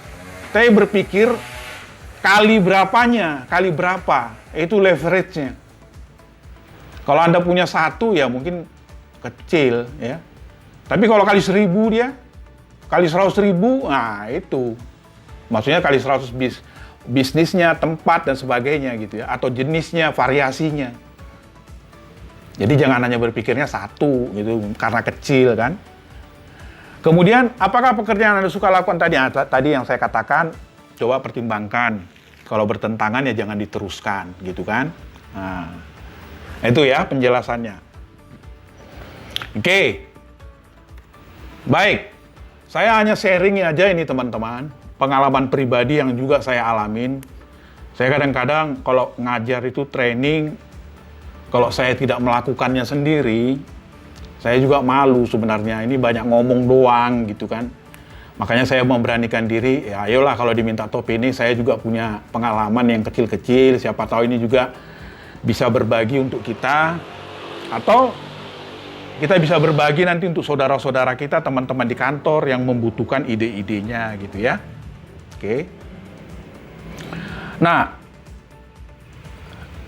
S1: Tapi berpikir kali berapanya, kali berapa. Itu leverage-nya. Kalau Anda punya satu ya mungkin kecil ya. Tapi kalau kali 1000 dia, kali 100.000, nah itu. Maksudnya kali 100 bis. bisnisnya, tempat dan sebagainya gitu ya, atau jenisnya, variasinya. Jadi jangan hanya berpikirnya satu gitu karena kecil kan. Kemudian apakah pekerjaan yang Anda suka lakukan tadi? Tadi yang saya katakan, coba pertimbangkan. Kalau bertentangan ya jangan diteruskan gitu kan. Nah, itu ya penjelasannya. Oke. Baik. Saya hanya sharing aja ini teman-teman, pengalaman pribadi yang juga saya alamin. Saya kadang-kadang kalau ngajar itu training, kalau saya tidak melakukannya sendiri, saya juga malu sebenarnya. Ini banyak ngomong doang gitu kan. Makanya saya memberanikan diri, ya ayolah kalau diminta topik ini, saya juga punya pengalaman yang kecil-kecil, siapa tahu ini juga bisa berbagi untuk kita, atau kita bisa berbagi nanti untuk saudara-saudara kita, teman-teman di kantor yang membutuhkan ide-idenya gitu ya. Oke. Nah,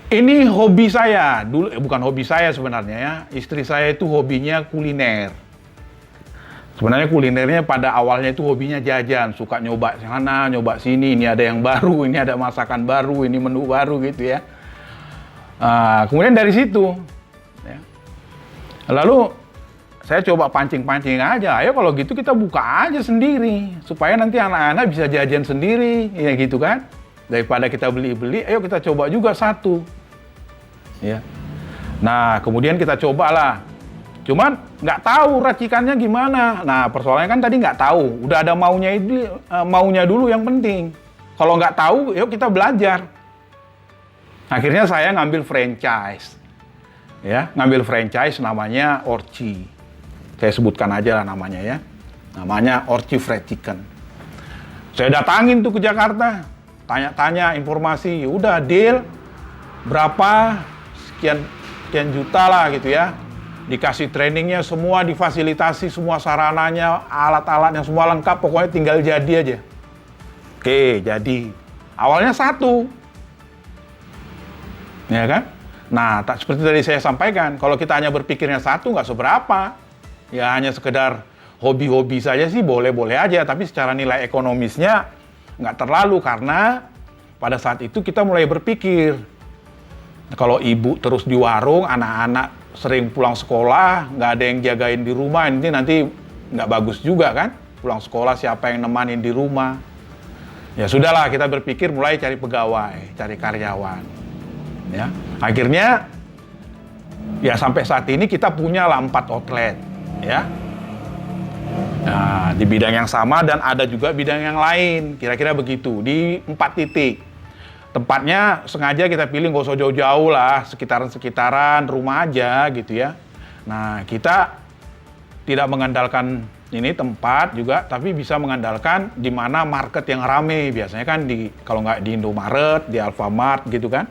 S1: ini hobi saya, dulu bukan hobi saya sebenarnya ya. Istri saya itu hobinya kuliner. Sebenarnya kulinernya pada awalnya itu hobinya jajan, suka nyoba sana, nyoba sini, ini ada yang baru, ini ada masakan baru, ini menu baru gitu ya. Kemudian dari situ, ya. Lalu saya coba pancing-pancing aja, ayo kalau gitu kita buka aja sendiri, supaya nanti anak-anak bisa jajan sendiri, ya gitu kan. Daripada kita beli-beli, ayo kita coba juga satu. Ya. Nah, kemudian kita cobalah. Cuman nggak tahu racikannya gimana. Nah, persoalannya kan tadi nggak tahu. Udah ada maunya dulu yang penting. Kalau nggak tahu, yuk kita belajar. Akhirnya saya ngambil franchise. Ya, ngambil franchise namanya Orci. Saya sebutkan aja lah namanya ya. Namanya Orci Fried Chicken. Saya datangin tuh ke Jakarta. Tanya-tanya informasi. Udah deal. Berapa? Sekian juta lah gitu ya. Dikasih trainingnya semua, difasilitasi semua sarananya, alat-alatnya semua lengkap, pokoknya tinggal jadi aja. Oke, jadi. Awalnya satu. Ya kan? Nah, seperti tadi saya sampaikan, kalau kita hanya berpikirnya satu, nggak seberapa. Ya hanya sekedar hobi-hobi saja sih, boleh-boleh aja. Tapi secara nilai ekonomisnya nggak terlalu, karena pada saat itu kita mulai berpikir, kalau ibu terus di warung, anak-anak sering pulang sekolah, nggak ada yang jagain di rumah, ini nanti nggak bagus juga kan? Pulang sekolah siapa yang nemanin di rumah? Ya sudahlah, kita berpikir mulai cari pegawai, cari karyawan. Ya, akhirnya ya sampai saat ini kita punya lah 4 outlet, ya. Nah, di bidang yang sama dan ada juga bidang yang lain, kira-kira begitu, di 4 titik. Tempatnya sengaja kita pilih nggak usah jauh-jauh lah, sekitaran-sekitaran rumah aja gitu ya. Nah, kita tidak mengandalkan ini tempat juga, tapi bisa mengandalkan di mana market yang rame. Biasanya kan kalau nggak di Indomaret, di Alfamart gitu kan.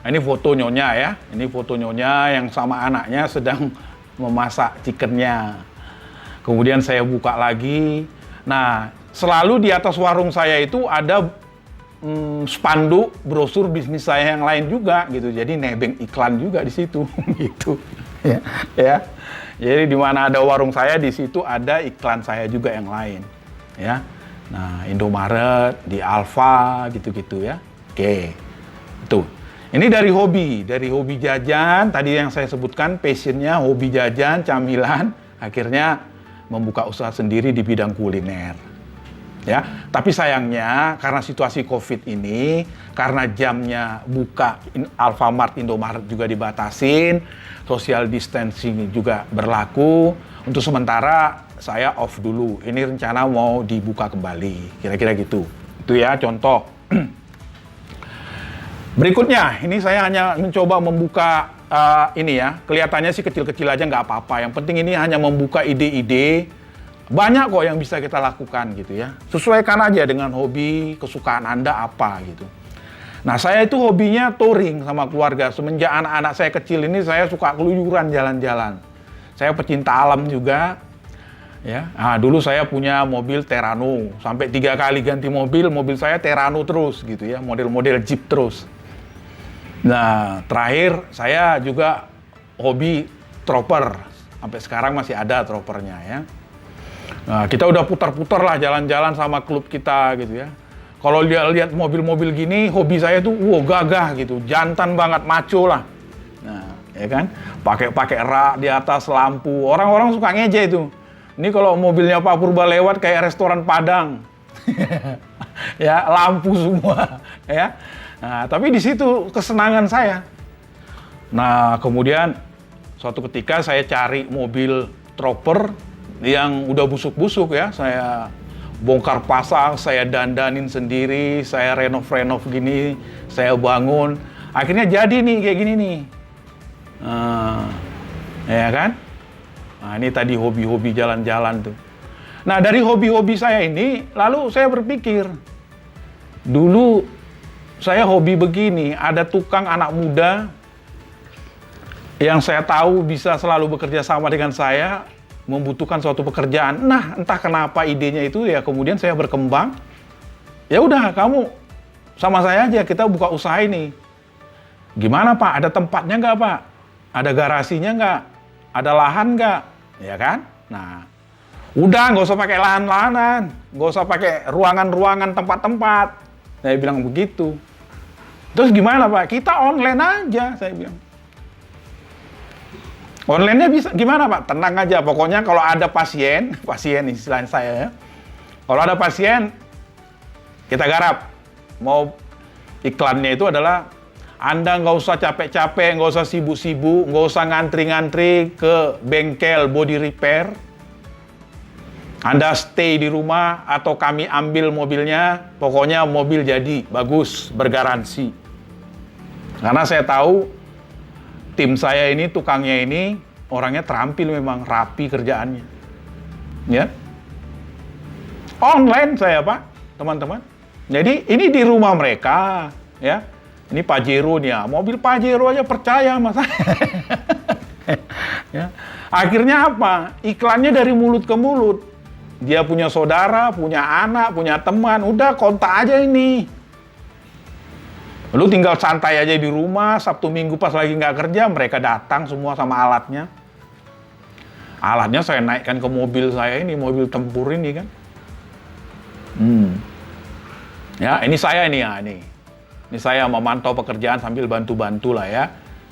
S1: Ini foto nyonya ya. Ini foto nyonya yang sama anaknya sedang memasak chickennya. Kemudian saya buka lagi. Nah, selalu di atas warung saya itu ada spanduk brosur bisnis saya yang lain juga gitu. Jadi nebeng iklan juga di situ gitu. Ya. Jadi di mana ada warung saya, di situ ada iklan saya juga yang lain. Ya. Nah, Indomaret, di Alfa gitu-gitu ya. Oke. Itu. Ini dari hobi jajan, tadi yang saya sebutkan passionnya hobi jajan, camilan, akhirnya membuka usaha sendiri di bidang kuliner. Ya, tapi sayangnya karena situasi COVID ini, karena jamnya buka Alfamart, Indomaret juga dibatasin, social distancing juga berlaku. Untuk sementara saya off dulu. Ini rencana mau dibuka kembali, kira-kira gitu. Itu ya contoh. Berikutnya, ini saya hanya mencoba membuka ini ya. Kelihatannya sih kecil-kecil aja nggak apa-apa. Yang penting ini hanya membuka ide-ide. Banyak kok yang bisa kita lakukan gitu ya. Sesuaikan aja dengan hobi, kesukaan Anda apa gitu. Nah, saya itu hobinya touring sama keluarga. Semenjak anak-anak saya kecil ini saya suka keluyuran jalan-jalan. Saya pecinta alam juga. Ya. Nah, dulu saya punya mobil Terrano. Sampai 3 kali ganti mobil saya Terrano terus gitu ya. Model-model Jeep terus. Nah, terakhir saya juga hobi Trooper. Sampai sekarang masih ada Troopernya ya. Nah, kita udah putar-putar lah jalan-jalan sama klub kita gitu ya. Kalau dia lihat mobil-mobil gini, hobi saya tuh, gagah gitu, jantan banget, maco lah. Nah, ya kan, pakai rak di atas lampu. Orang-orang suka ngejek itu. Ini kalau mobilnya Pak Purba lewat kayak restoran Padang, ya lampu semua, ya. Nah, tapi di situ kesenangan saya. Nah, kemudian suatu ketika saya cari mobil Trooper yang udah busuk-busuk ya, saya bongkar pasang, saya dandanin sendiri, saya renov gini, saya bangun. Akhirnya jadi nih kayak gini nih. Ya kan? Nah, ini tadi hobi-hobi jalan-jalan tuh. Nah, dari hobi-hobi saya ini, lalu saya berpikir, dulu saya hobi begini, ada tukang anak muda yang saya tahu bisa selalu bekerja sama dengan saya, membutuhkan suatu pekerjaan. Nah, entah kenapa idenya itu ya kemudian saya berkembang. Ya udah, kamu sama saya aja, kita buka usaha ini. Gimana Pak? Ada tempatnya nggak Pak? Ada garasinya nggak? Ada lahan nggak? Ya kan? Nah, udah nggak usah pakai lahan-lahanan, nggak usah pakai ruangan-ruangan tempat-tempat. Saya bilang begitu. Terus gimana Pak? Kita online aja, saya bilang. Online-nya bisa gimana Pak? Tenang aja, pokoknya kalau ada pasien istilah saya ya. Kalau ada pasien, kita garap. Mau iklannya itu adalah Anda nggak usah capek-capek, nggak usah sibuk-sibuk, nggak usah ngantri-ngantri ke bengkel body repair. Anda stay di rumah atau kami ambil mobilnya, pokoknya mobil jadi bagus, bergaransi. Karena saya tahu tim saya ini, tukangnya ini, orangnya terampil memang, rapi kerjaannya. Ya. Online saya, Pak, teman-teman. Jadi, ini di rumah mereka, ya. Ini Pajero nih ya, mobil Pajero aja percaya sama saya. Ya. Akhirnya apa? Iklannya dari mulut ke mulut. Dia punya saudara, punya anak, punya teman, udah kontak aja ini. Lu tinggal santai aja di rumah, Sabtu Minggu pas lagi nggak kerja, mereka datang semua sama alatnya. Alatnya saya naikkan ke mobil saya ini, mobil tempur ini kan. Ya, ini saya ini ya, ini. Ini saya memantau pekerjaan sambil bantu-bantu lah ya.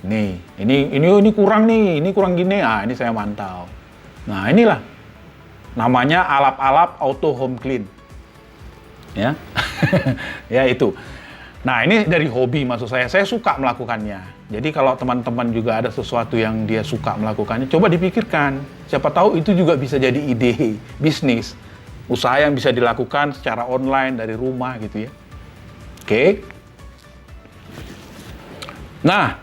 S1: Nih, ini kurang nih, ini kurang gini. Ah, ini saya mantau. Nah, inilah namanya alap-alap auto home clean. Ya. Ya itu. Nah, ini dari hobi maksud saya suka melakukannya. Jadi kalau teman-teman juga ada sesuatu yang dia suka melakukannya, coba dipikirkan. Siapa tahu itu juga bisa jadi ide bisnis, usaha yang bisa dilakukan secara online dari rumah gitu ya. Oke. Nah,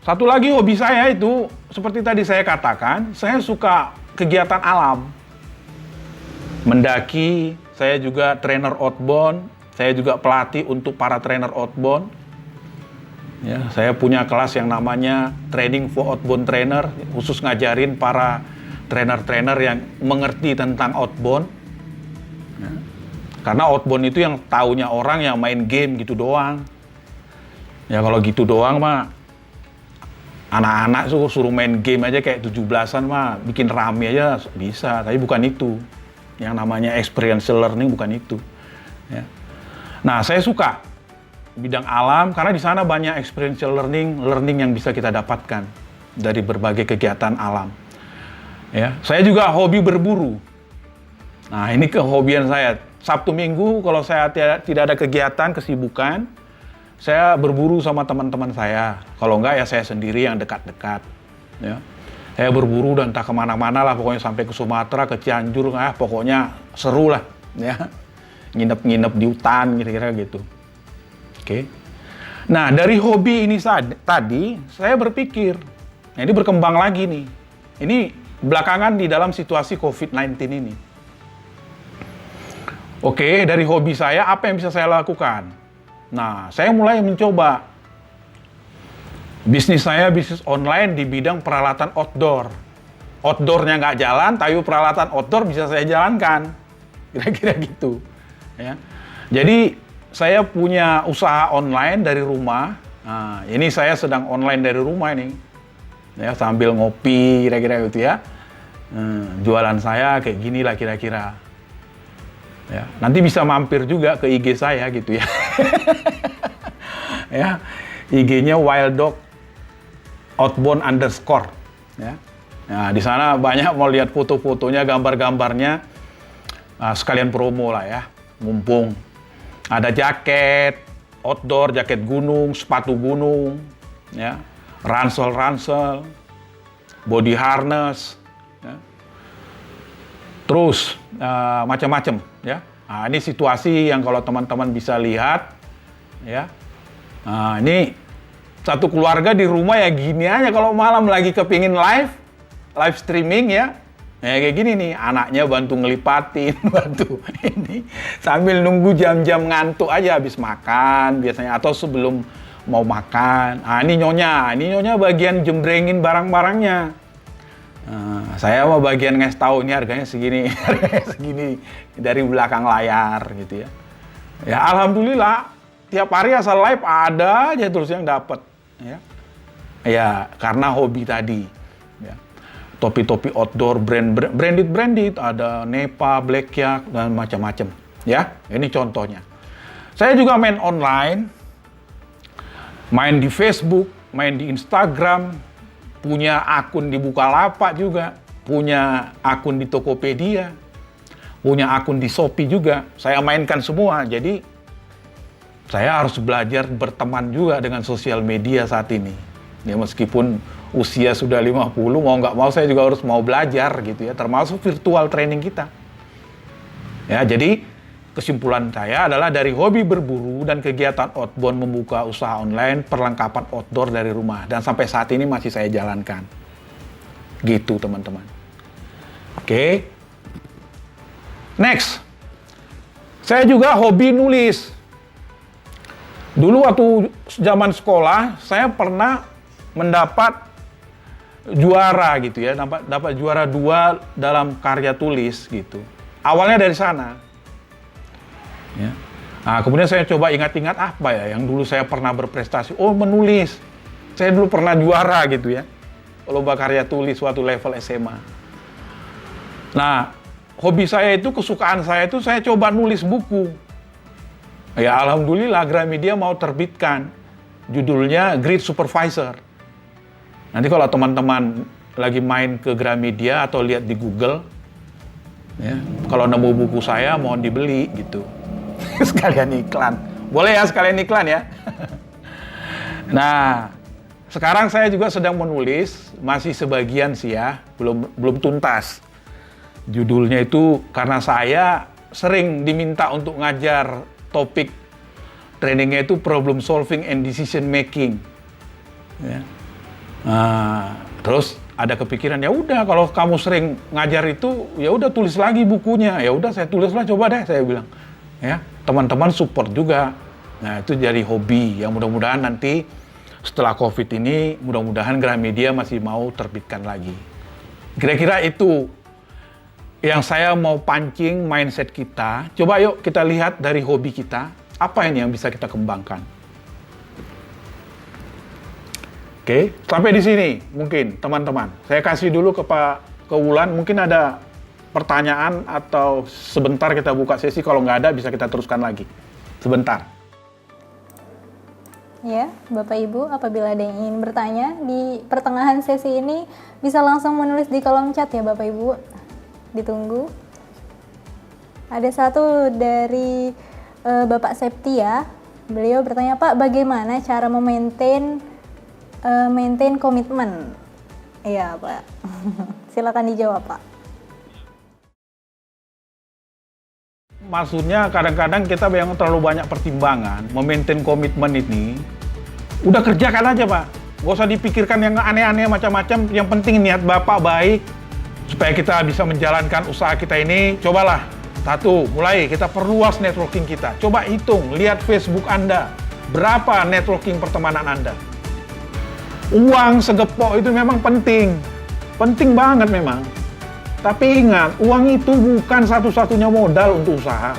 S1: satu lagi hobi saya itu, seperti tadi saya katakan, saya suka kegiatan alam. Mendaki, saya juga trainer outbound. Saya juga pelatih untuk para trainer outbound. Ya, saya punya kelas yang namanya Training for Outbound Trainer, khusus ngajarin para trainer-trainer yang mengerti tentang outbound. Ya. Karena outbound itu yang taunya orang yang main game gitu doang. Ya kalau gitu doang mah, anak-anak suruh main game aja kayak 17-an mah, bikin rame aja bisa. Tapi bukan itu. Yang namanya experiential learning bukan itu. Ya. Nah, saya suka bidang alam karena di sana banyak experiential learning yang bisa kita dapatkan dari berbagai kegiatan alam. Ya, saya juga hobi berburu. Nah, ini kehobian saya. Sabtu Minggu kalau saya tidak ada kegiatan, kesibukan, saya berburu sama teman-teman saya. Kalau enggak ya saya sendiri yang dekat-dekat. Ya. Saya berburu dan entah kemana-mana lah, pokoknya sampai ke Sumatera, ke Cianjur, pokoknya seru lah. Ya. Nginep-nginep di hutan, kira-kira gitu. Oke. Nah, dari hobi ini tadi, saya berpikir, nah ini berkembang lagi nih. Ini belakangan di dalam situasi COVID-19 ini. Oke, dari hobi saya, apa yang bisa saya lakukan? Nah, saya mulai mencoba. Bisnis saya, bisnis online di bidang peralatan outdoor. Outdoornya nggak jalan, tapi peralatan outdoor bisa saya jalankan. Kira-kira gitu. Ya. Jadi saya punya usaha online dari rumah. Nah, ini saya sedang online dari rumah ini, ya sambil ngopi kira-kira gitu ya. Jualan saya kayak gini lah kira-kira. Ya, nanti bisa mampir juga ke IG saya gitu ya. Ya, IG-nya Wild Dog Outbound _ ya. Nah, di sana banyak mau lihat foto-fotonya, gambar-gambarnya, sekalian promo lah ya, mumpung ada jaket outdoor, jaket gunung, sepatu gunung, ya, ransel, body harness, ya. Terus macam-macam, ya. Nah, ini situasi yang kalau teman-teman bisa lihat, ya. Nah, ini satu keluarga di rumah ya gini aja kalau malam lagi kepingin live streaming ya. Ya kayak gini nih, anaknya bantu ngelipatin, bantu ini sambil nunggu jam-jam ngantuk aja habis makan biasanya atau sebelum mau makan. Nah, ini nyonya bagian jembrengin barang-barangnya. Nah, saya mau bagian ngasih tahu ini harganya segini, segini dari belakang layar gitu ya. Ya alhamdulillah tiap hari asal live ada aja terus yang dapat ya. Ya karena hobi tadi. Ya. Topi-topi outdoor branded, ada Nepa, Black Yak dan macam-macam. Ya, ini contohnya. Saya juga main online, main di Facebook, main di Instagram, punya akun di Bukalapak juga, punya akun di Tokopedia, punya akun di Shopee juga. Saya mainkan semua. Jadi saya harus belajar berteman juga dengan sosial media saat ini. Ya meskipun usia sudah 50, mau nggak mau saya juga harus mau belajar gitu ya, termasuk virtual training kita. Ya, jadi kesimpulan saya adalah dari hobi berburu dan kegiatan outbound membuka usaha online, perlengkapan outdoor dari rumah. Dan sampai saat ini masih saya jalankan. Gitu teman-teman. Oke. Next. Saya juga hobi nulis. Dulu waktu zaman sekolah, saya pernah mendapat juara gitu ya, dapat juara 2 dalam karya tulis gitu. Awalnya dari sana. Ya. Nah, kemudian saya coba ingat-ingat apa ya yang dulu saya pernah berprestasi. Oh, menulis. Saya dulu pernah juara gitu ya. Lomba karya tulis waktu level SMA. Nah, hobi saya itu, kesukaan saya itu saya coba nulis buku. Ya, alhamdulillah Gramedia mau terbitkan. Judulnya Grid Supervisor. Nanti kalau teman-teman lagi main ke Gramedia atau lihat di Google, ya, kalau nemu buku saya mohon dibeli gitu. Sekalian iklan. Boleh ya sekalian iklan ya. Nah, sekarang saya juga sedang menulis, masih sebagian sih ya, belum tuntas. Judulnya itu karena saya sering diminta untuk ngajar topik trainingnya itu problem solving and decision making. Ya. Nah, terus ada kepikiran ya udah kalau kamu sering ngajar itu ya udah tulis lagi bukunya. Ya udah saya tulislah, coba deh saya bilang. Ya, teman-teman support juga. Nah, itu jadi hobi yang mudah-mudahan nanti setelah Covid ini mudah-mudahan Gramedia masih mau terbitkan lagi. Kira-kira itu yang saya mau pancing mindset kita. Coba yuk kita lihat dari hobi kita, apa ini yang bisa kita kembangkan. Oke, sampai di sini mungkin teman-teman. Saya kasih dulu ke Wulan, mungkin ada pertanyaan atau sebentar kita buka sesi, kalau nggak ada bisa kita teruskan lagi. Sebentar.
S2: Ya, Bapak Ibu, apabila ada yang ingin bertanya di pertengahan sesi ini bisa langsung menulis di kolom chat ya Bapak Ibu. Ditunggu. Ada satu dari Bapak Septia. Beliau bertanya, Pak, bagaimana cara maintain komitmen? Iya, Pak. Silakan dijawab, Pak.
S1: Maksudnya kadang-kadang kita yang terlalu banyak pertimbangan, memaintain komitmen ini, udah kerjakan aja Pak. Gak usah dipikirkan yang aneh-aneh macam-macam, yang penting niat Bapak baik, supaya kita bisa menjalankan usaha kita ini. Cobalah, satu, mulai kita perluas networking kita. Coba hitung, lihat Facebook Anda, berapa networking pertemanan Anda. Uang segepok itu memang penting banget memang. Tapi ingat, uang itu bukan satu-satunya modal untuk usaha.